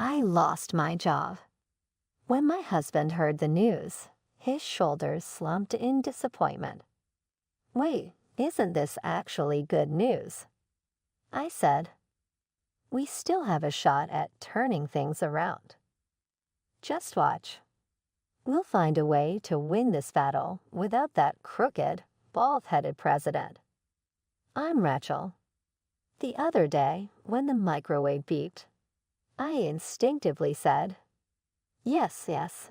I lost my job. When my husband heard the news, his shoulders slumped in disappointment. Wait, isn't this actually good news? I said, we still have a shot at turning things around. Just watch. We'll find a way to win this battle without that crooked, bald-headed president. I'm Rachel. The other day, when the microwave beeped, I instinctively said, yes, yes,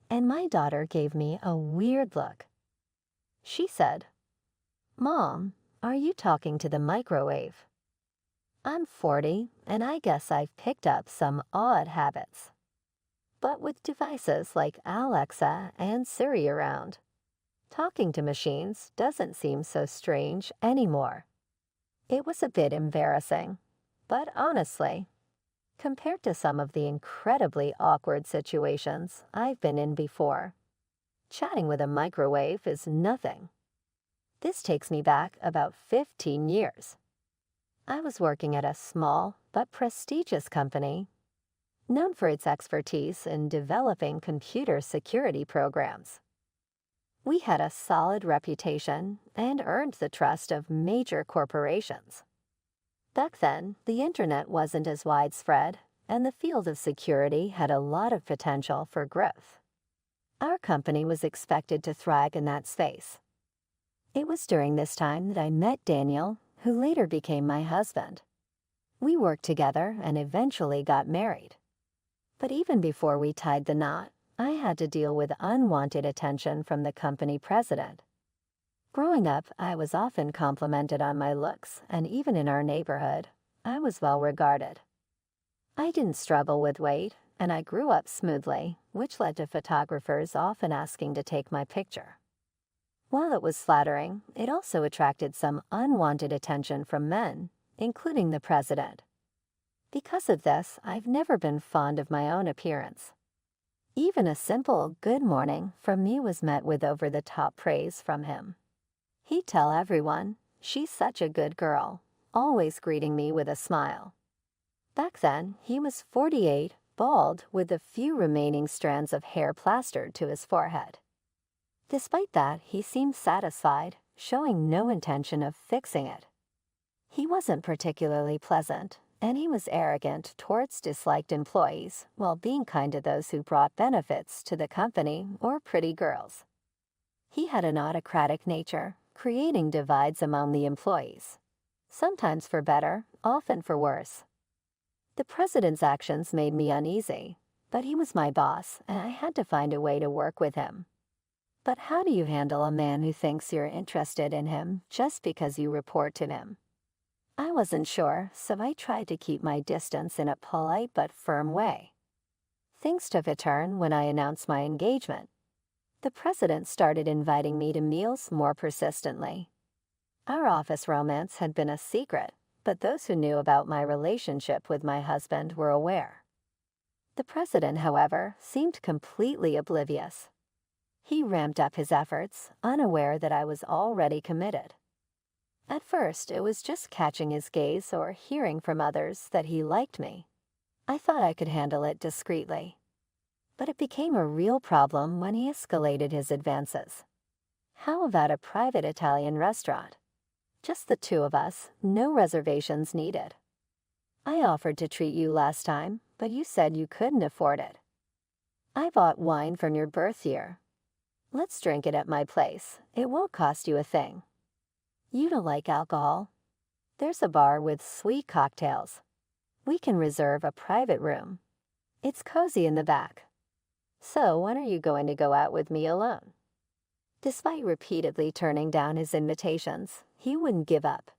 and my daughter gave me a weird look. She said, Mom, are you talking to the microwave? I'm 40, and I guess I've picked up some odd habits. But with devices like Alexa and Siri around, talking to machines doesn't seem so strange anymore. It was a bit embarrassing, but honestly, compared to some of the incredibly awkward situations I've been in before, chatting with a microwave is nothing. This takes me back about 15 years. I was working at a small but prestigious company, known for its expertise in developing computer security programs. We had a solid reputation and earned the trust of major corporations. Back then, the internet wasn't as widespread, and the field of security had a lot of potential for growth. Our company was expected to thrive in that space. It was during this time that I met Daniel, who later became my husband. We worked together and eventually got married. But even before we tied the knot, I had to deal with unwanted attention from the company president. Growing up, I was often complimented on my looks, and even in our neighborhood, I was well regarded. I didn't struggle with weight, and I grew up smoothly, which led to photographers often asking to take my picture. While it was flattering, it also attracted some unwanted attention from men, including the president. Because of this, I've never been fond of my own appearance. Even a simple good morning from me was met with over-the-top praise from him. He'd tell everyone, she's such a good girl, always greeting me with a smile. Back then, he was 48, bald, with a few remaining strands of hair plastered to his forehead. Despite that, he seemed satisfied, showing no intention of fixing it. He wasn't particularly pleasant, and he was arrogant towards disliked employees while being kind to those who brought benefits to the company or pretty girls. He had an autocratic nature, creating divides among the employees, sometimes for better, often for worse. The president's actions made me uneasy, but he was my boss, and I had to find a way to work with him. But how do you handle a man who thinks you're interested in him just because you report to him? I wasn't sure, so I tried to keep my distance in a polite but firm way. Things took a turn when I announced my engagement. The president started inviting me to meals more persistently. Our office romance had been a secret, but those who knew about my relationship with my husband were aware. The president, however, seemed completely oblivious. He ramped up his efforts, unaware that I was already committed. At first, it was just catching his gaze or hearing from others that he liked me. I thought I could handle it discreetly. But it became a real problem when he escalated his advances. How about a private Italian restaurant? Just the two of us, no reservations needed. I offered to treat you last time, but you said you couldn't afford it. I bought wine from your birth year. Let's drink it at my place. It won't cost you a thing. You don't like alcohol? There's a bar with sweet cocktails. We can reserve a private room. It's cozy in the back. So when are you going to go out with me alone? Despite repeatedly turning down his invitations, he wouldn't give up.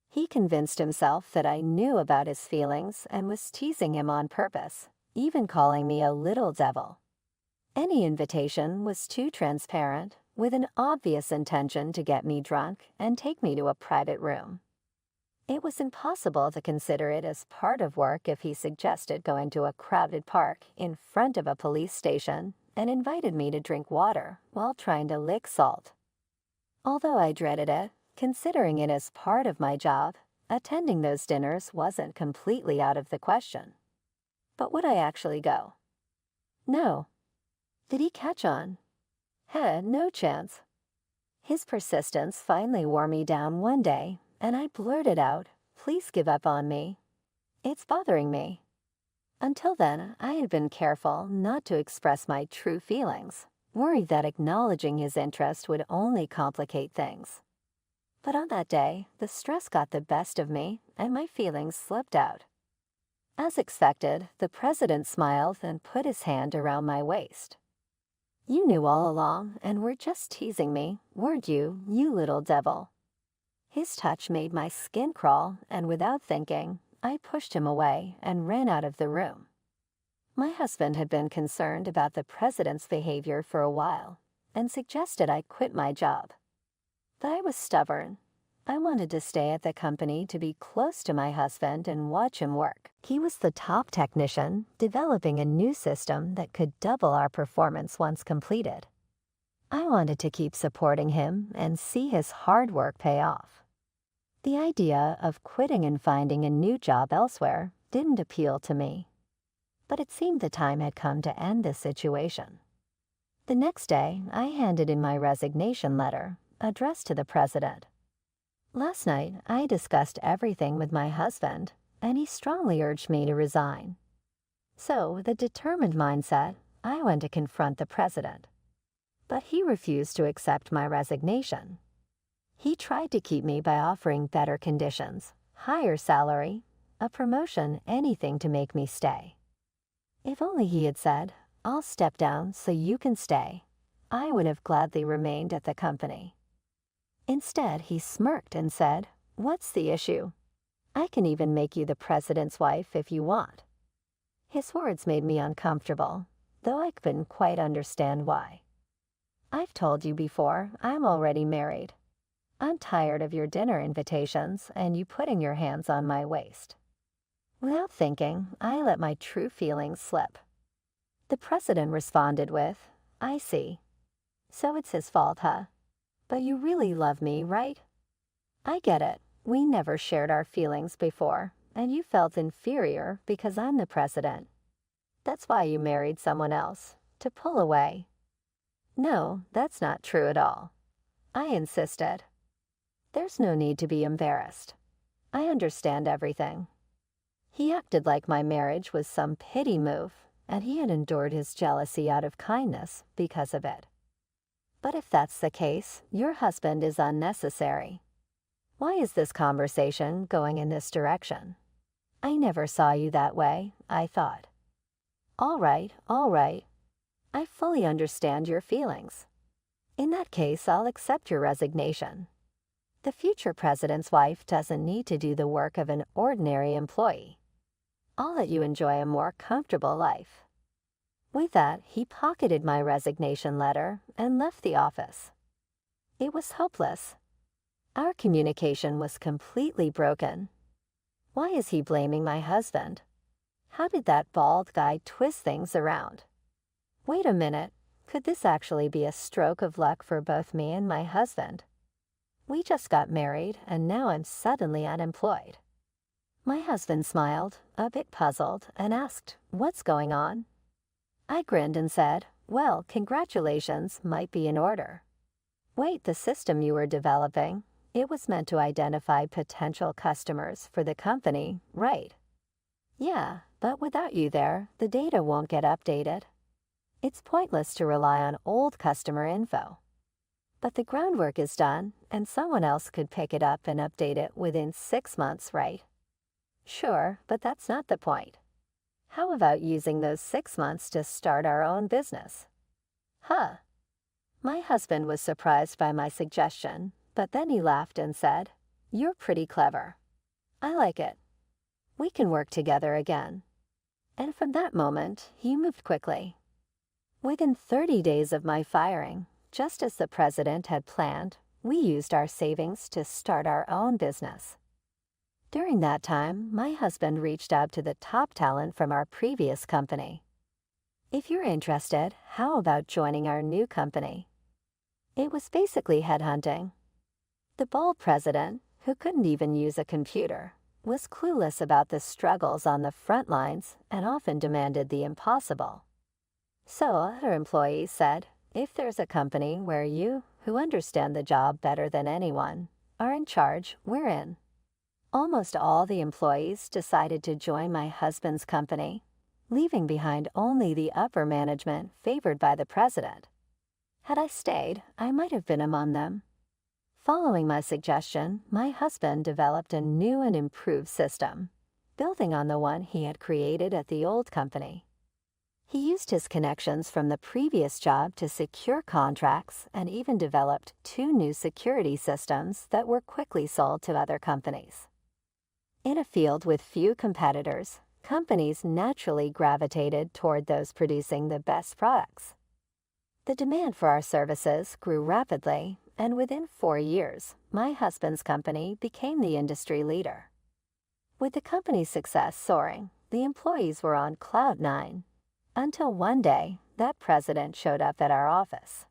He convinced himself that I knew about his feelings and was teasing him on purpose, even calling me a little devil. Any invitation was too transparent, with an obvious intention to get me drunk and take me to a private room. It was impossible to consider it as part of work if he suggested going to a crowded park in front of a police station and invited me to drink water while trying to lick salt. Although I dreaded it, considering it as part of my job, attending those dinners wasn't completely out of the question. But would I actually go? No. Did he catch on? No chance. His persistence finally wore me down one day, and I blurted out, "Please give up on me. It's bothering me." Until then, I had been careful not to express my true feelings, worried that acknowledging his interest would only complicate things. But on that day, the stress got the best of me, and my feelings slipped out. As expected, the president smiled and put his hand around my waist. "You knew all along and were just teasing me, weren't you, you little devil?" His touch made my skin crawl, and without thinking, I pushed him away and ran out of the room. My husband had been concerned about the president's behavior for a while and suggested I quit my job. But I was stubborn. I wanted to stay at the company to be close to my husband and watch him work. He was the top technician, developing a new system that could double our performance once completed. I wanted to keep supporting him and see his hard work pay off. The idea of quitting and finding a new job elsewhere didn't appeal to me. But it seemed the time had come to end this situation. The next day, I handed in my resignation letter, addressed to the president. Last night, I discussed everything with my husband, and he strongly urged me to resign. So, with a determined mindset, I went to confront the president. But he refused to accept my resignation. He tried to keep me by offering better conditions, higher salary, a promotion, anything to make me stay. If only he had said, "I'll step down so you can stay," I would have gladly remained at the company. Instead, he smirked and said, "What's the issue? I can even make you the president's wife if you want." His words made me uncomfortable, though I couldn't quite understand why. "I've told you before, I'm already married. I'm tired of your dinner invitations and you putting your hands on my waist." Without thinking, I let my true feelings slip. The president responded with, "I see. So it's his fault, huh? But you really love me, right? I get it. We never shared our feelings before, and you felt inferior because I'm the president. That's why you married someone else, to pull away." "No, that's not true at all." I insisted. "There's no need to be embarrassed. I understand everything." He acted like my marriage was some pity move, and he had endured his jealousy out of kindness because of it. "But if that's the case, your husband is unnecessary. Why is this conversation going in this direction? I never saw you that way," I thought. All right. I fully understand your feelings. In that case, I'll accept your resignation. The future president's wife doesn't need to do the work of an ordinary employee. I'll let you enjoy a more comfortable life." With that, he pocketed my resignation letter and left the office. It was hopeless. Our communication was completely broken. Why is he blaming my husband? How did that bald guy twist things around? Wait a minute, could this actually be a stroke of luck for both me and my husband? We just got married, and now I'm suddenly unemployed. My husband smiled, a bit puzzled, and asked, "What's going on?" I grinned and said, "Well, congratulations might be in order." "Wait, the system you were developing, it was meant to identify potential customers for the company, right?" "Yeah, but without you there, the data won't get updated. It's pointless to rely on old customer info. But the groundwork is done, and someone else could pick it up and update it within 6 months, right?" "Sure, but that's not the point. How about using those 6 months to start our own business?" "Huh." My husband was surprised by my suggestion, but then he laughed and said, "You're pretty clever. I like it. We can work together again." And from that moment, he moved quickly. Within 30 days of my firing, just as the president had planned, we used our savings to start our own business. During that time, my husband reached out to the top talent from our previous company. "If you're interested, how about joining our new company?" It was basically headhunting. The bald president, who couldn't even use a computer, was clueless about the struggles on the front lines and often demanded the impossible. So other employees said, if there's a company where you, who understand the job better than anyone, are in charge, we're in. Almost all the employees decided to join my husband's company, leaving behind only the upper management favored by the president. Had I stayed, I might have been among them. Following my suggestion, my husband developed a new and improved system, building on the one he had created at the old company. He used his connections from the previous job to secure contracts and even developed 2 new security systems that were quickly sold to other companies. In a field with few competitors, companies naturally gravitated toward those producing the best products. The demand for our services grew rapidly, and within 4 years, my husband's company became the industry leader. With the company's success soaring, the employees were on cloud 9, until one day that president showed up at our office.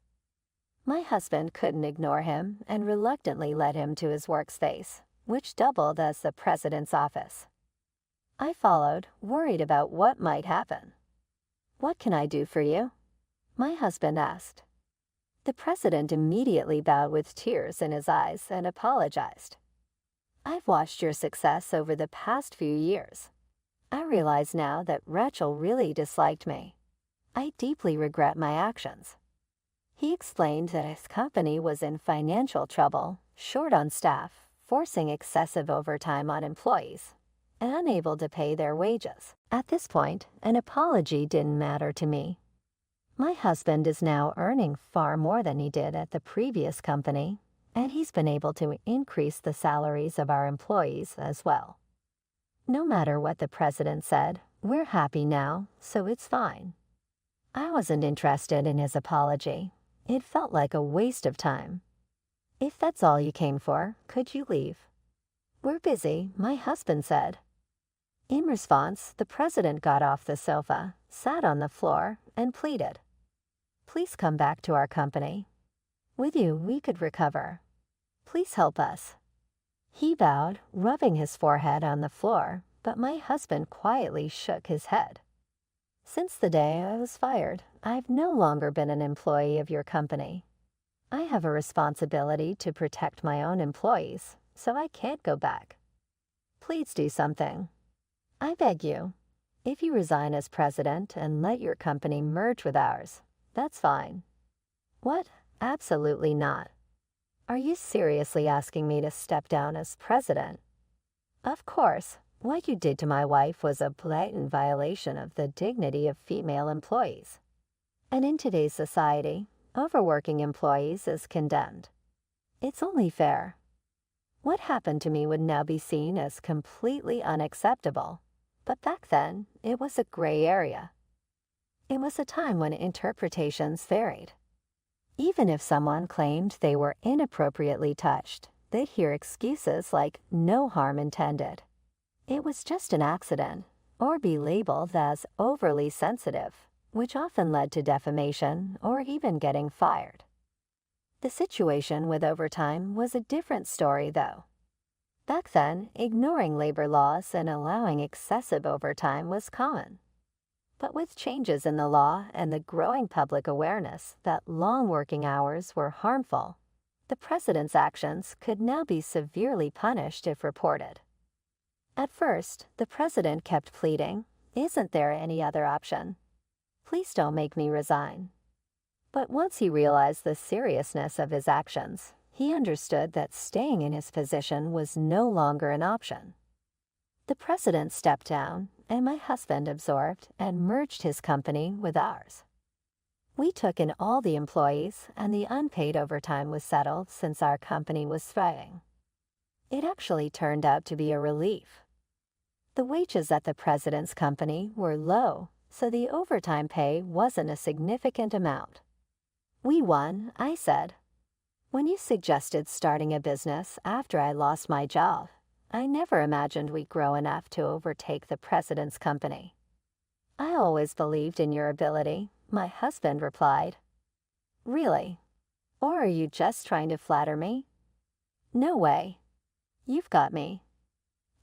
My husband couldn't ignore him and reluctantly led him to his workspace, which doubled as the president's office. I followed, worried about what might happen. "What can I do for you?" my husband asked. The president immediately bowed with tears in his eyes and apologized. "I've watched your success over the past few years. I realize now that Rachel really disliked me. I deeply regret my actions." He explained that his company was in financial trouble, short on staff, forcing excessive overtime on employees, and unable to pay their wages. At this point, an apology didn't matter to me. My husband is now earning far more than he did at the previous company, and he's been able to increase the salaries of our employees as well. No matter what the president said, we're happy now, so it's fine. I wasn't interested in his apology. It felt like a waste of time. "If that's all you came for, could you leave?" "We're busy," my husband said. In response, the president got off the sofa, sat on the floor, and pleaded, "Please come back to our company. With you, we could recover. Please help us." He bowed, rubbing his forehead on the floor, but my husband quietly shook his head. "Since the day I was fired, I've no longer been an employee of your company. I have a responsibility to protect my own employees, so I can't go back. Please do something. I beg you. If you resign as president and let your company merge with ours, that's fine." "What? Absolutely not. Are you seriously asking me to step down as president?" "Of course. What you did to my wife was a blatant violation of the dignity of female employees. And in today's society, overworking employees is condemned. It's only fair. What happened to me would now be seen as completely unacceptable, but back then, it was a gray area. It was a time when interpretations varied. Even if someone claimed they were inappropriately touched, they'd hear excuses like no harm intended. It was just an accident, or be labeled as overly sensitive, which often led to defamation or even getting fired. The situation with overtime was a different story, though. Back then, ignoring labor laws and allowing excessive overtime was common. But with changes in the law and the growing public awareness that long working hours were harmful, the president's actions could now be severely punished if reported. At first, the president kept pleading, "Isn't there any other option? Please don't make me resign." But once he realized the seriousness of his actions, he understood that staying in his position was no longer an option. The president stepped down, and my husband absorbed and merged his company with ours. We took in all the employees, and the unpaid overtime was settled since our company was thriving. It actually turned out to be a relief. The wages at the president's company were low, so the overtime pay wasn't a significant amount. "We won," I said. "When you suggested starting a business after I lost my job, I never imagined we'd grow enough to overtake the president's company." "I always believed in your ability," my husband replied. "Really? Or are you just trying to flatter me?" "No way. You've got me."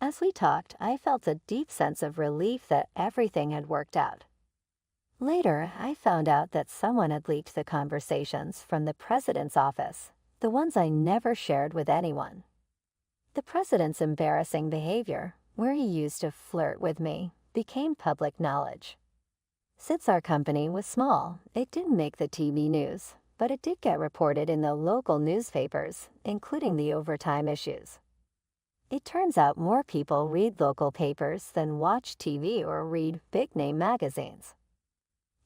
As we talked, I felt a deep sense of relief that everything had worked out. Later, I found out that someone had leaked the conversations from the president's office, the ones I never shared with anyone. The president's embarrassing behavior, where he used to flirt with me, became public knowledge. Since our company was small, it didn't make the TV news, but it did get reported in the local newspapers, including the overtime issues. It turns out more people read local papers than watch TV or read big-name magazines.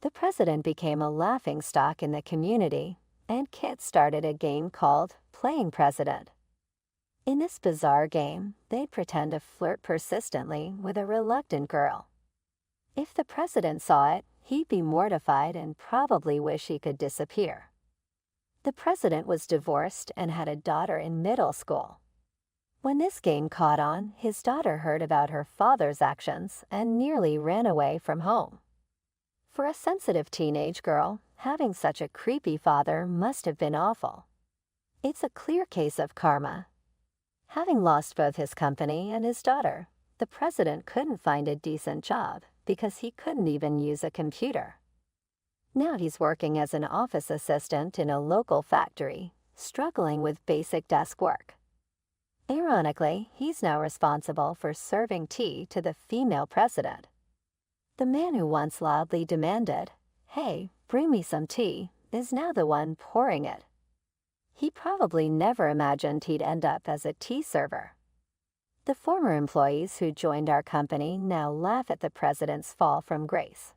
The president became a laughingstock in the community, and kids started a game called Playing President. In this bizarre game, they'd pretend to flirt persistently with a reluctant girl. If the president saw it, he'd be mortified and probably wish he could disappear. The president was divorced and had a daughter in middle school. When this game caught on, his daughter heard about her father's actions and nearly ran away from home. For a sensitive teenage girl, having such a creepy father must have been awful. It's a clear case of karma. Having lost both his company and his daughter, the president couldn't find a decent job because he couldn't even use a computer. Now he's working as an office assistant in a local factory, struggling with basic desk work. Ironically, he's now responsible for serving tea to the female president. The man who once loudly demanded, "Hey, bring me some tea," is now the one pouring it. He probably never imagined he'd end up as a tea server. The former employees who joined our company now laugh at the president's fall from grace.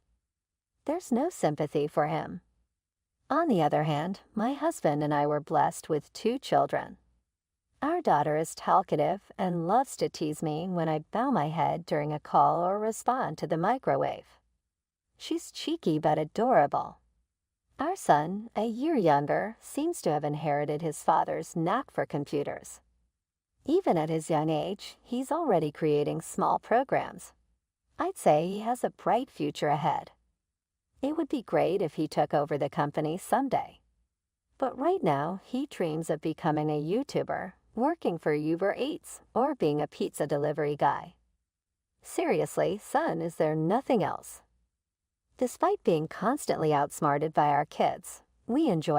There's no sympathy for him. On the other hand, my husband and I were blessed with 2 children. Our daughter is talkative and loves to tease me when I bow my head during a call or respond to the microwave. She's cheeky but adorable. Our son, a year younger, seems to have inherited his father's knack for computers. Even at his young age, he's already creating small programs. I'd say he has a bright future ahead. It would be great if he took over the company someday. But right now, he dreams of becoming a YouTuber, working for Uber Eats, or being a pizza delivery guy. Seriously, son, is there nothing else? Despite being constantly outsmarted by our kids, we enjoy